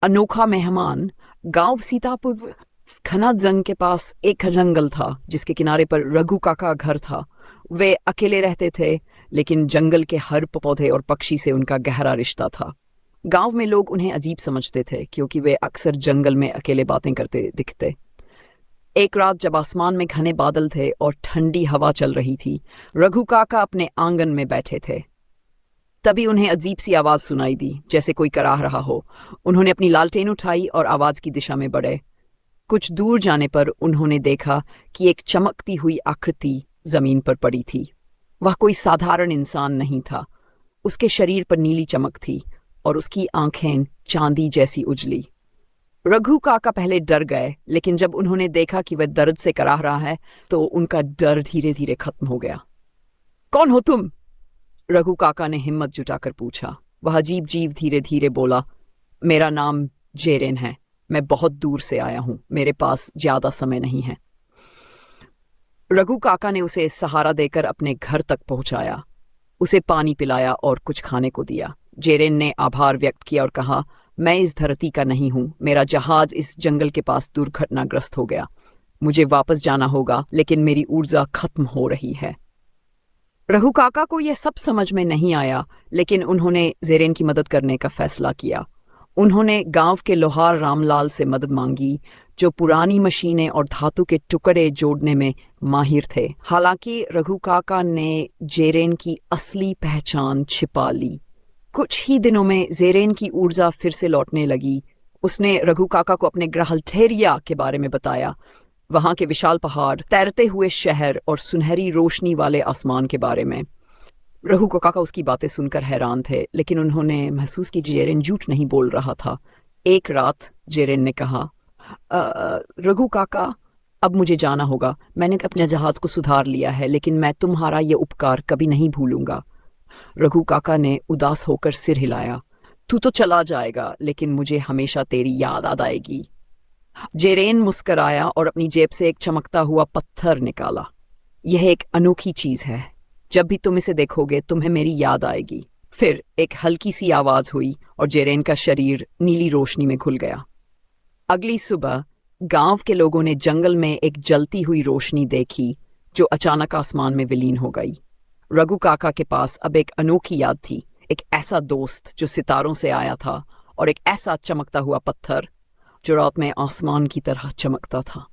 अनोखा मेहमान। गांव सीतापुर घना जंग के पास एक जंगल था जिसके किनारे पर रघु काका घर था। वे अकेले रहते थे, लेकिन जंगल के हर पौधे और पक्षी से उनका गहरा रिश्ता था। गांव में लोग उन्हें अजीब समझते थे क्योंकि वे अक्सर जंगल में अकेले बातें करते दिखते। एक रात जब आसमान में घने बादल थे और ठंडी हवा चल रही थी, रघु काका अपने आंगन में बैठे थे। तभी उन्हें अजीब सी आवाज सुनाई दी, जैसे कोई कराह रहा हो। उन्होंने अपनी लालटेन उठाई और आवाज की दिशा में बढ़े। कुछ दूर जाने पर उन्होंने देखा कि एक चमकती हुई आकृति जमीन पर पड़ी थी। वह कोई साधारण इंसान नहीं था। उसके शरीर पर नीली चमक थी और उसकी आंखें चांदी जैसी उजली। रघु काका पहले डर गए, लेकिन जब उन्होंने देखा कि वह दर्द से कराह रहा है तो उनका डर धीरे धीरे खत्म हो गया। कौन हो तुम? रघु काका ने हिम्मत जुटाकर पूछा। वह अजीब जीव धीरे धीरे बोला, मेरा नाम जेरेन है। मैं बहुत दूर से आया हूं, मेरे पास ज्यादा समय नहीं है। रघु काका ने उसे सहारा देकर अपने घर तक पहुंचाया, उसे पानी पिलाया और कुछ खाने को दिया। जेरेन ने आभार व्यक्त किया और कहा, मैं इस धरती का नहीं हूं, मेरा जहाज इस जंगल के पास दुर्घटनाग्रस्त हो गया। मुझे वापस जाना होगा, लेकिन मेरी ऊर्जा खत्म हो रही है। रघु काका को यह सब समझ में नहीं आया, लेकिन उन्होंने जेरेन की मदद करने का फैसला किया। उन्होंने गांव के लोहार रामलाल से मदद मांगी, जो पुरानी मशीनें और धातु के टुकड़े जोड़ने में माहिर थे। हालांकि रघु काका ने जेरेन की असली पहचान छिपा ली। कुछ ही दिनों में जेरेन की ऊर्जा फिर से लौटने लगी। उसने रघु काका को अपने ग्रह अल्टेरिया के बारे में बताया, वहां के विशाल पहाड़, तैरते हुए शहर और सुनहरी रोशनी वाले आसमान के बारे में। रघु काका उसकी बातें सुनकर हैरान थे, लेकिन उन्होंने महसूस की जेरेन झूठ नहीं बोल रहा था। एक रात जेरेन ने कहा, रघु काका, अब मुझे जाना होगा। मैंने अपने जहाज को सुधार लिया है, लेकिन मैं तुम्हारा ये उपकार कभी नहीं भूलूंगा। रघु काका ने उदास होकर सिर हिलाया। तू तो चला जाएगा, लेकिन मुझे हमेशा तेरी याद आ आएगी। जेरेन मुस्कराया और अपनी जेब से एक चमकता हुआ पत्थर निकाला। यह एक अनोखी चीज है, जब भी तुम इसे देखोगे तुम्हें मेरी याद आएगी। फिर एक हल्की सी आवाज हुई और जेरेन का शरीर नीली रोशनी में घुल गया। अगली सुबह गांव के लोगों ने जंगल में एक जलती हुई रोशनी देखी, जो अचानक आसमान में विलीन हो गई। रघु काका के पास अब एक अनोखी याद थी, एक ऐसा दोस्त जो सितारों से आया था, और एक ऐसा चमकता हुआ पत्थर जो रात में आसमान की तरह चमकता था।